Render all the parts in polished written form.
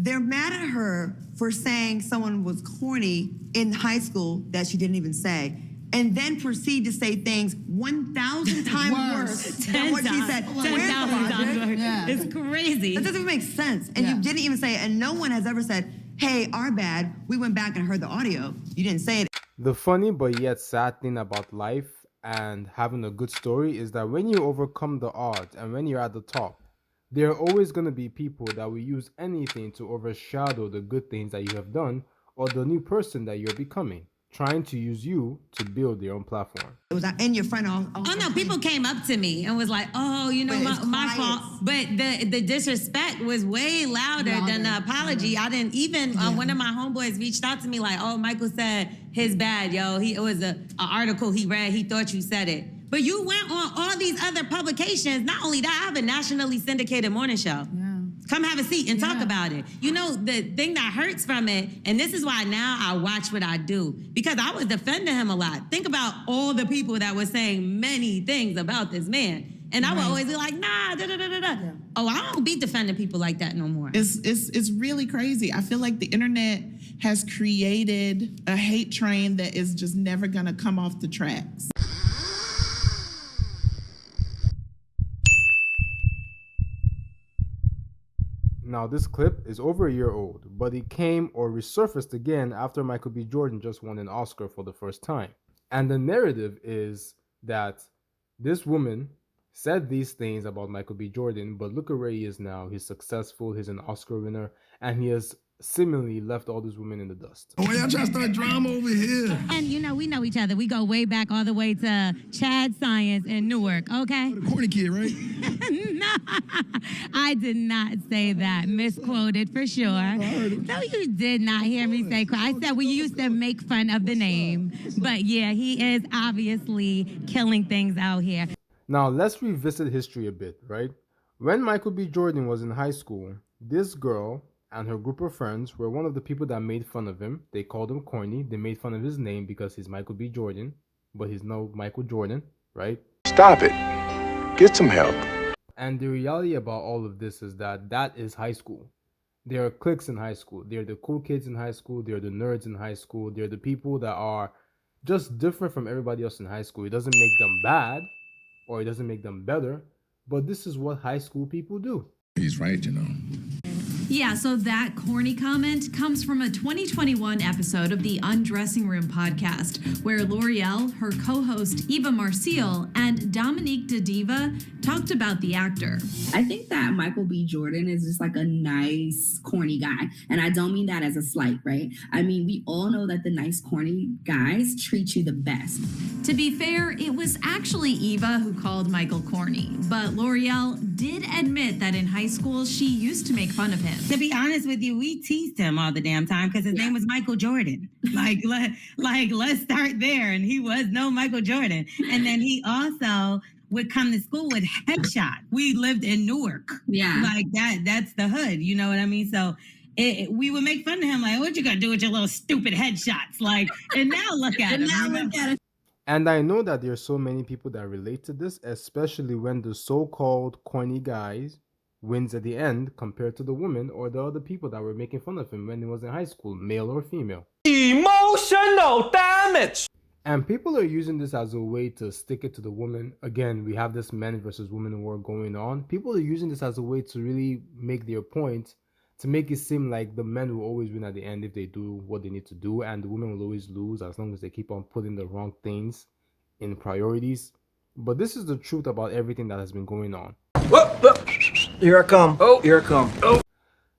they're mad at her for saying someone was corny in high school that she didn't even say, and then proceed to say things 1,000 times worse than what she said. 10,000 times worse. Yeah. It's crazy. That doesn't even make sense. And you didn't even say it, and no one has ever said, hey, our bad, we went back and heard the audio. You didn't say it. The funny but yet sad thing about life and having a good story is that when you overcome the odds and when you're at the top, there are always going to be people that will use anything to overshadow the good things that you have done or the new person that you're becoming, trying to use you to build their own platform. It was in your friend. Oh no, people came up to me and was like, oh, you know, my fault. But the disrespect was way louder than the apology. I didn't even, one of my homeboys reached out to me like, oh, Michael said his bad, yo. It was an article he read, he thought you said it. But you went on all these other publications. Not only that, I have a nationally syndicated morning show. Yeah. Come have a seat and talk about it. You know, the thing that hurts from it, and this is why now I watch what I do, because I was defending him a lot. Think about all the people that were saying many things about this man. And I would always be like, nah, da-da-da-da-da. Yeah. Oh, I don't be defending people like that no more. It's really crazy. I feel like the internet has created a hate train that is just never gonna come off the tracks. Now, this clip is over a year old, but it came or resurfaced again after Michael B. Jordan just won an Oscar for the first time. And the narrative is that this woman said these things about Michael B. Jordan, but look at where he is now. He's successful, he's an Oscar winner, and he has seemingly left all these women in the dust. Oh, y'all trying to start drama over here. And you know, we know each other. We go way back all the way to Chad Science in Newark, okay? The corny kid, right? No, I did not say that. Misquoted for sure. No, you did not hear me say I said we used to make fun of the name. But yeah, he is obviously killing things out here. Now, let's revisit history a bit, right? When Michael B. Jordan was in high school, this girl and her group of friends were one of the people that made fun of him. They called him corny. They made fun of his name because he's Michael B. Jordan, but he's no Michael Jordan, right? Stop it. Get some help. And the reality about all of this is that is high school. There are cliques in high school. They're the cool kids in high school. They're the nerds in high school. They're the people that are just different from everybody else in high school. It doesn't make them bad or it doesn't make them better, but this is what high school people do. He's right, you know. Yeah, so that corny comment comes from a 2021 episode of the Undressing Room podcast, where L'Oreal, her co-host Eva Marcille, and Dominique DeDiva talked about the actor. I think that Michael B. Jordan is just like a nice, corny guy. And I don't mean that as a slight, right? I mean, we all know that the nice, corny guys treat you the best. To be fair, it was actually Eva who called Michael corny. But L'Oreal did admit that in high school, she used to make fun of him. To be honest with you, we teased him all the damn time because his name was Michael Jordan. Let's start there. And he was no Michael Jordan. And then he also would come to school with headshot. We lived in Newark. Yeah. Like that's the hood. You know what I mean? So we would make fun of him. Like, what you gonna do with your little stupid headshots? Like, and now look at him. And I know that there are so many people that relate to this, especially when the so-called corny guys wins at the end compared to the women or the other people that were making fun of him when he was in high school, male or female. Emotional damage! And people are using this as a way to stick it to the woman. Again, we have this men versus women war going on. People are using this as a way to really make their point, to make it seem like the men will always win at the end if they do what they need to do, and the women will always lose as long as they keep on putting the wrong things in priorities. But this is the truth about everything that has been going on. Whoa. Here I come. Here I come.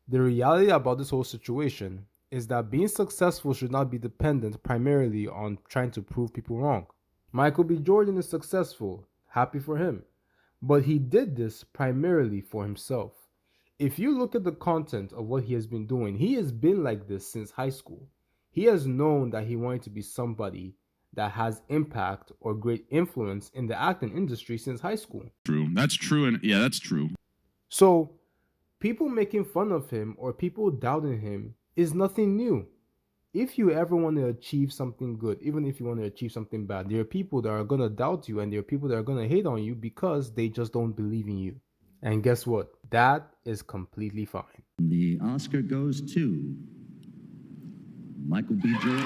The reality about this whole situation is that being successful should not be dependent primarily on trying to prove people wrong. Michael B. Jordan is successful. Happy for him. But he did this primarily for himself. If you look at the content of what he has been doing, he has been like this since high school. He has known that he wanted to be somebody that has impact or great influence in the acting industry since high school. True. That's true. And yeah, that's true. So people making fun of him or people doubting him is nothing new. If you ever want to achieve something good, even if you want to achieve something bad, there are people that are going to doubt you and there are people that are going to hate on you because they just don't believe in you. And guess what? That is completely fine. The Oscar goes to Michael B. Jordan.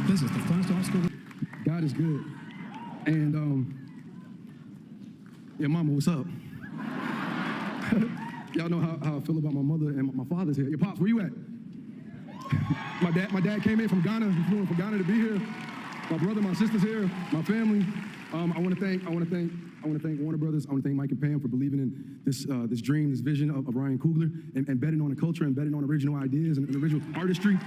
This is the first Oscar. God is good. And, yeah, Mama, what's up? Y'all know how I feel about my mother and my father's here. Your Pops, where you at? My dad came in from Ghana. He flew in from Ghana to be here. My brother, my sister's here. My family. I want to thank Warner Brothers. I want to thank Mike and Pam for believing in this dream, this vision of Ryan Coogler, and betting on the culture and betting on original ideas and original artistry.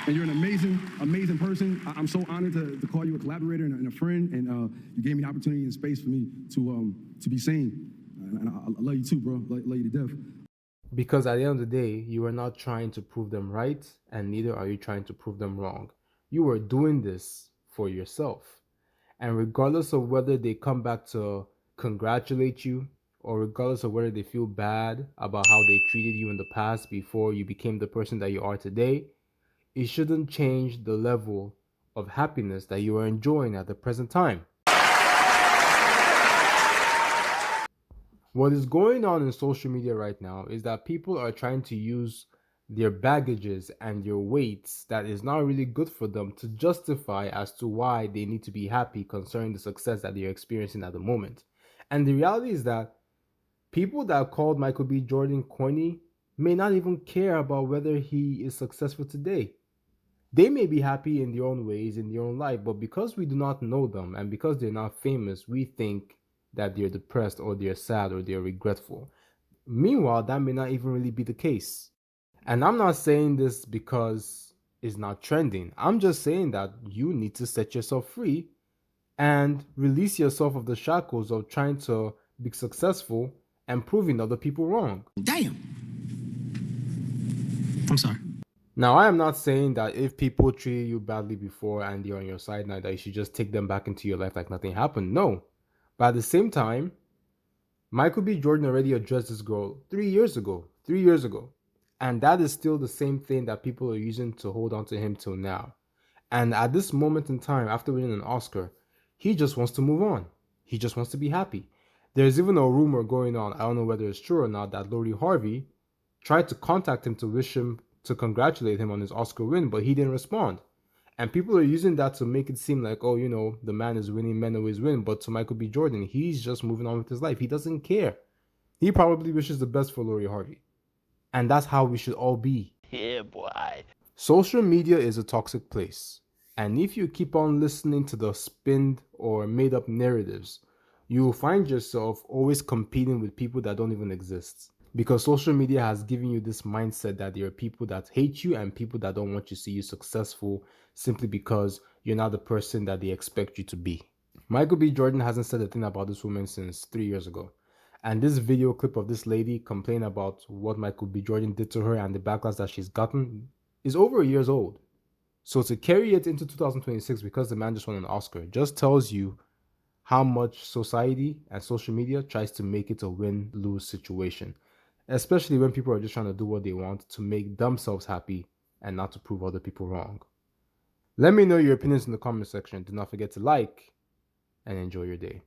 And you're an amazing person. I'm so honored to call you a collaborator and a friend. And you gave me the opportunity and space for me to be seen. And I love you too, bro. Love you to death. Because at the end of the day, you are not trying to prove them right, and neither are you trying to prove them wrong. You are doing this for yourself. And regardless of whether they come back to congratulate you, or regardless of whether they feel bad about how they treated you in the past before you became the person that you are today, it shouldn't change the level of happiness that you are enjoying at the present time. What is going on in social media right now is that people are trying to use their baggages and their weights that is not really good for them to justify as to why they need to be happy concerning the success that they're experiencing at the moment. And the reality is that people that called Michael B. Jordan corny may not even care about whether he is successful today. They may be happy in their own ways, in their own life, but because we do not know them and because they're not famous, we think that they're depressed or they're sad or they're regretful. Meanwhile, that may not even really be the case. And I'm not saying this because it's not trending. I'm just saying that you need to set yourself free and release yourself of the shackles of trying to be successful and proving other people wrong. Damn. I'm sorry. Now, I am not saying that if people treated you badly before and they're on your side now, that you should just take them back into your life like nothing happened. No. But at the same time, Michael B. Jordan already addressed this girl 3 years ago. And that is still the same thing that people are using to hold on to him till now. And at this moment in time, after winning an Oscar, he just wants to move on. He just wants to be happy. There's even a rumor going on, I don't know whether it's true or not, that Lori Harvey tried to contact him to wish him, to congratulate him on his Oscar win, but he didn't respond. And people are using that to make it seem like, oh, you know, the man is winning, men always win. But to Michael B. Jordan, he's just moving on with his life. He doesn't care. He probably wishes the best for Lori Harvey. And that's how we should all be. Yeah, boy. Social media is a toxic place. And if you keep on listening to the spinned or made up narratives, you will find yourself always competing with people that don't even exist. Because social media has given you this mindset that there are people that hate you and people that don't want you to see you successful simply because you're not the person that they expect you to be. Michael B. Jordan hasn't said a thing about this woman since 3 years ago. And this video clip of this lady complaining about what Michael B. Jordan did to her and the backlash that she's gotten is over a year old. So to carry it into 2026 because the man just won an Oscar just tells you how much society and social media tries to make it a win-lose situation. Especially when people are just trying to do what they want to make themselves happy and not to prove other people wrong. Let me know your opinions in the comment section. Do not forget to like and enjoy your day.